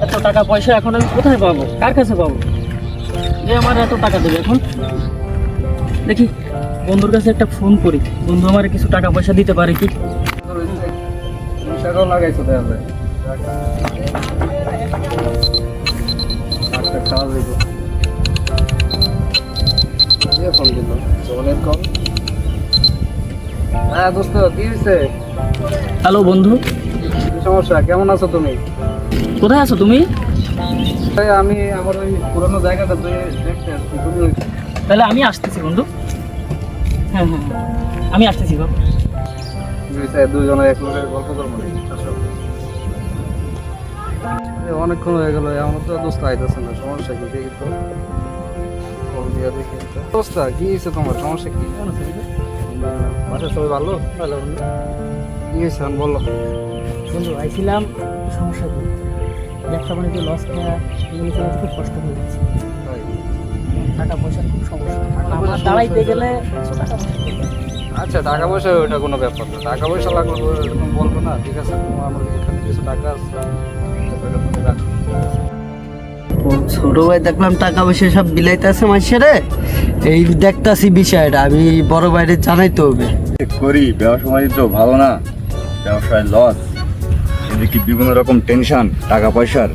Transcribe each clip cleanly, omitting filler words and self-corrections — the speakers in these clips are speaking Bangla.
এত টাকা পয়সা এখন আমি কোথায় পাবো, কার কাছে পাবো যে আমার এত টাকা দেবে? এখন দেখি বন্ধুর কাছে একটা ফোন করি, বন্ধু আমার কিছু টাকা পয়সা দিতে পারে কি। লাগাইছো দেখা যায় খাওয়া যাইব ফোন দিল জনের কল। হ্যাঁ দোস্ত, কি হয়েছে? হ্যালো বন্ধু, কি সমস্যা? কেমন আছো তুমি? কোথায় আছো তুমি? আমি আমার ওই পুরোনো জায়গাটা দেখতে আসছি। তুমি তাহলে আমি আসতেছি বন্ধু। হ্যাঁ হ্যাঁ হ্যাঁ, আমি আসতেছি গো। দুজনে এক লোকের গল্প করবো অনেকক্ষণ হয়ে গেল, আমার তো দোস্ত আইতেছে না। সমস্যা কি দেখি তো, ফোন দিয়া দেখি। দোস্ত কি হয়েছে তোমার? সমস্যা কি? বাসায় সবাই ভালো? ভালো বন্ধু। কি হয়েছে বলো বন্ধু? আইছিলাম, সমস্যা কি, ব্যবসা বাণিজ্য লস খেয়া এগুলো চলে খুব কষ্ট হয়ে যাচ্ছে। টাকা পয়সার খুব সমস্যা, আমার দাঁড়াইতে গেলে কিছু টাকা পয়সা দরকার। আচ্ছা, টাকা পয়সা ওইটা কোনো ব্যাপার না। টাকা পয়সা লাগলো তো এরকম বলবো না। ঠিক আছে, তোমার আমার এখানে কিছু টাকা আছে, ছোট ভাই দেখলাম টাকা পয়সা সব বিলাইতেছে মানুষের, এই দেখতাছি বিষয়টা আমি বড় ভাইরে জানাইতে হবে। করি ব্যবসা বাণিজ্য ভালো না, ব্যবসায় লস, এদিকে বিভিন্ন রকম টেনশন টাকা পয়সার,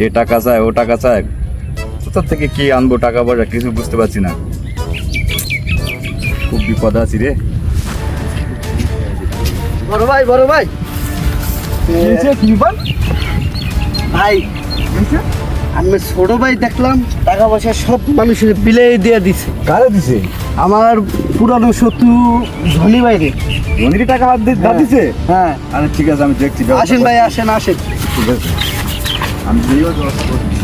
এ টাকা চায় ও টাকা চায়, কোথা থেকে কি আনবো টাকা পয়সা কিছু বুঝতে পারছি না, খুব বিপদ আছি রে। বড় ভাই ভাই আমি ছোট ভাই দেখলাম টাকা পয়সা সব মানুষের বিলাই দিয়ে দিছে। কারে দিছে? আমার পুরানো শত্রু ধনী ভাইরে। ধনির টাকা হাত দিছে? হ্যাঁ, আরে ঠিক আছে, আমি দেখছি। আসেন ভাই, আসেন। ঠিক আছে, আমি যেও ব্যবস্থা করছি।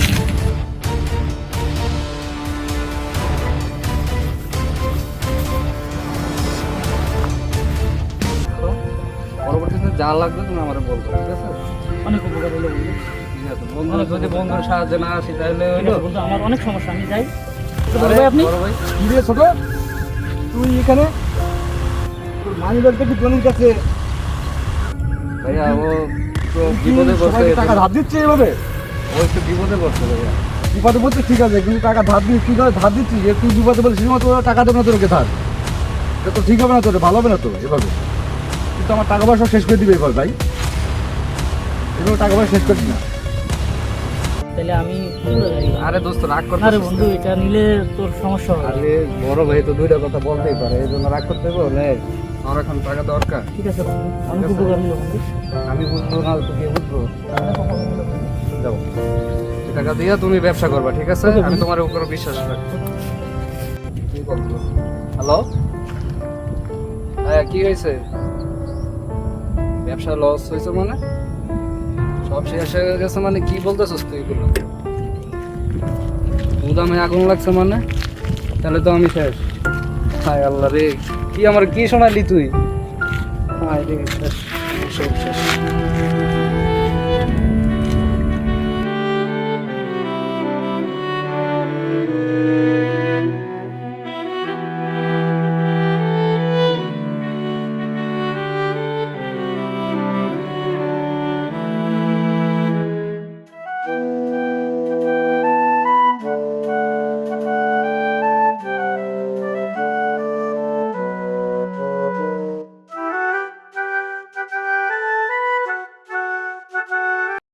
পরবর্তীতে যা লাগবে তুমি আমার বলবো। ঠিক আছে, অনেক উপকার হলো বন্ধু। ঠিক আছে বন্ধু, যদি বন্ধুর সাহায্যে না আসি তাহলে হইলো। বন্ধু আমার অনেক সমস্যা, আমি যাই। আরে, আপনি বড় ভাই, কি রে ছোট, তুই এখানে? তোর মানি ব্যাগটা কি ধনির কাছে? ভাইয়া ও তো বিপদে পড়ছে। সবাইকে টাকা ধার দিচ্ছে এভাবে? ও একটু বিপদে পড়ছে ভাইয়া। বিপদে বলতে ঠিক আছে, কিন্তু টাকা ধার দিস, তুই ধর ধার দিচ্ছিস, যে তুই বিপদে বলছিস তোর টাকা দেবে না তোকে ধার, এটা তো ঠিক হবে না, তোর ভালো হবে না তো এভাবে। কিন্তু আমার টাকা পয়সা শেষ করে দিবে এবার ভাই, এভাবে টাকা পয়সা শেষ করিস না। তাহলে আমি বন্ধু যাই। আরে দোস্ত, রাগ করতে আরে বন্ধু, এটা নিলে তোর সমস্যা হবে। আরে বড় ভাই তো দুইটা কথা বলতেই পারে, এই জন্য রাগ করতে হবে না। আমার এখন টাকা দরকার। ঠিক আছে বন্ধু, অনেক উপকার হলো বন্ধু। আমি বুঝবো না তো কে বুঝবো? যাও, এই টাকা দিয়ে তুমি ব্যবসা করবা। ঠিক আছে, আমি তোমার উপর বিশ্বাস রাখবো। কি বলছো? হ্যালো, হ্যাঁ কি হয়েছে? ব্যবসা লস হয়েছে মানে? সব শেষ হয়ে গেছে মানে? কি বলতেছিস তুই এগুলো? গুদামে আগুন লাগছে মানে? তাহলে তো আমি শেষ। হায় আল্লাহ রে, কি আমার কি শোনালি তুই? হায় রে, শেষ, সব শেষ।